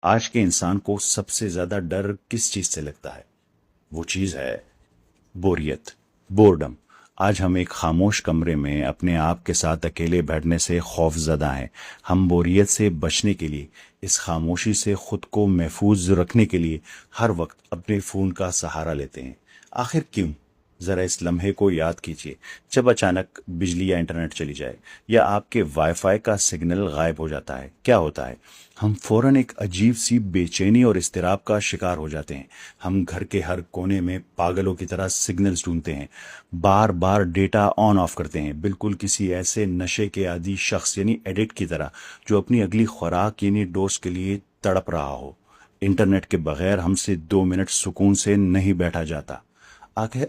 آج کے انسان کو سب سے زیادہ ڈر کس چیز سے لگتا ہے؟ وہ چیز ہے بوریت، بورڈم۔ آج ہم ایک خاموش کمرے میں اپنے آپ کے ساتھ اکیلے بیٹھنے سے خوف زدہ ہیں۔ ہم بوریت سے بچنے کے لیے، اس خاموشی سے خود کو محفوظ رکھنے کے لیے ہر وقت اپنے فون کا سہارا لیتے ہیں۔ آخر کیوں؟ ذرا اس لمحے کو یاد کیجئے جب اچانک بجلی یا انٹرنیٹ چلی جائے یا آپ کے وائی فائی کا سگنل غائب ہو جاتا ہے، کیا ہوتا ہے؟ ہم فوراً ایک عجیب سی بے چینی اور اضطراب کا شکار ہو جاتے ہیں۔ ہم گھر کے ہر کونے میں پاگلوں کی طرح سگنلز ڈھونڈتے ہیں، بار بار ڈیٹا آن آف کرتے ہیں، بالکل کسی ایسے نشے کے عادی شخص یعنی ایڈکٹ کی طرح جو اپنی اگلی خوراک یعنی ڈوز کے لیے تڑپ رہا ہو۔ انٹرنیٹ کے بغیر ہم سے 2 منٹ سکون سے نہیں بیٹھا جاتا۔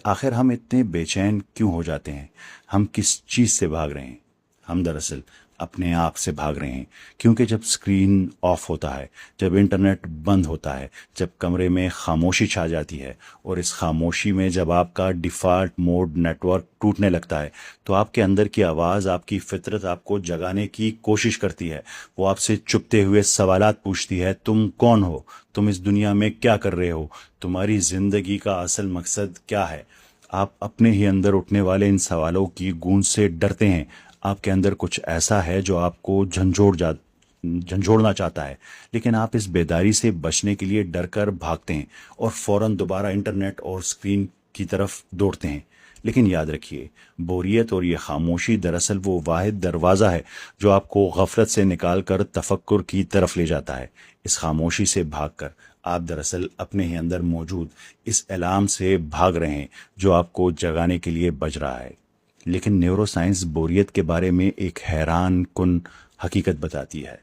آخر ہم اتنے بے چین کیوں ہو جاتے ہیں؟ ہم کس چیز سے بھاگ رہے ہیں؟ ہم دراصل اپنے آپ سے بھاگ رہے ہیں، کیونکہ جب سکرین آف ہوتا ہے، جب انٹرنیٹ بند ہوتا ہے، جب کمرے میں خاموشی چھا جاتی ہے، اور اس خاموشی میں جب آپ کا ڈیفالٹ موڈ نیٹ ورک ٹوٹنے لگتا ہے، تو آپ کے اندر کی آواز، آپ کی فطرت آپ کو جگانے کی کوشش کرتی ہے۔ وہ آپ سے چپتے ہوئے سوالات پوچھتی ہے: تم کون ہو؟ تم اس دنیا میں کیا کر رہے ہو؟ تمہاری زندگی کا اصل مقصد کیا ہے؟ آپ اپنے ہی اندر اٹھنے والے ان سوالوں کی گونج سے ڈرتے ہیں۔ آپ کے اندر کچھ ایسا ہے جو آپ کو جھنجھوڑنا چاہتا ہے، لیکن آپ اس بیداری سے بچنے کے لیے ڈر کر بھاگتے ہیں اور فوراً دوبارہ انٹرنیٹ اور اسکرین کی طرف دوڑتے ہیں۔ لیکن یاد رکھیے، بوریت اور یہ خاموشی دراصل وہ واحد دروازہ ہے جو آپ کو غفلت سے نکال کر تفکر کی طرف لے جاتا ہے۔ اس خاموشی سے بھاگ کر آپ دراصل اپنے ہی اندر موجود اس الارم سے بھاگ رہے ہیں جو آپ کو جگانے کے لیے بج رہا ہے۔ لیکن نیورو سائنس بوریت کے بارے میں ایک حیران کن حقیقت بتاتی ہے۔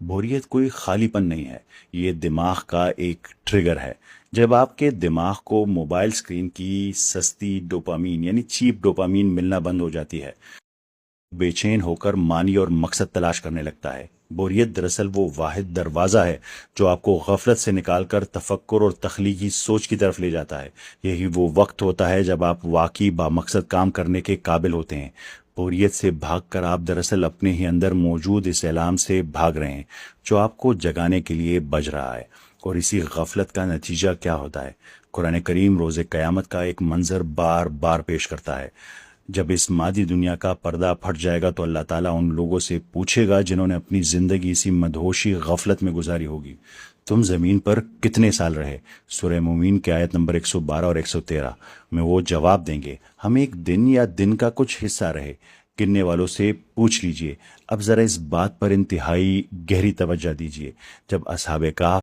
بوریت کوئی خالی پن نہیں ہے، یہ دماغ کا ایک ٹریگر ہے۔ جب آپ کے دماغ کو موبائل سکرین کی سستی ڈوپامین یعنی چیپ ڈوپامین ملنا بند ہو جاتی ہے، بے چین ہو کر معنی اور مقصد تلاش کرنے لگتا ہے۔ بوریت دراصل وہ واحد دروازہ ہے جو آپ کو غفلت سے نکال کر تفکر اور تخلیقی سوچ کی طرف لے جاتا ہے۔ یہی وہ وقت ہوتا ہے جب آپ واقعی بامقصد کام کرنے کے قابل ہوتے ہیں۔ بوریت سے بھاگ کر آپ دراصل اپنے ہی اندر موجود اس الارم سے بھاگ رہے ہیں جو آپ کو جگانے کے لیے بج رہا ہے۔ اور اسی غفلت کا نتیجہ کیا ہوتا ہے؟ قرآن کریم روز قیامت کا ایک منظر بار بار پیش کرتا ہے۔ جب اس مادی دنیا کا پردہ پھٹ جائے گا تو اللہ تعالیٰ ان لوگوں سے پوچھے گا جنہوں نے اپنی زندگی اسی مدہوشی غفلت میں گزاری ہوگی: تم زمین پر کتنے سال رہے؟ سورہ مومن کی آیت نمبر 112 اور 113 میں وہ جواب دیں گے: ہم ایک دن یا دن کا کچھ حصہ رہے۔ گننے والوں سے پوچھ لیجئے۔ اب ذرا اس بات پر انتہائی گہری توجہ دیجئے، جب اصحاب کہف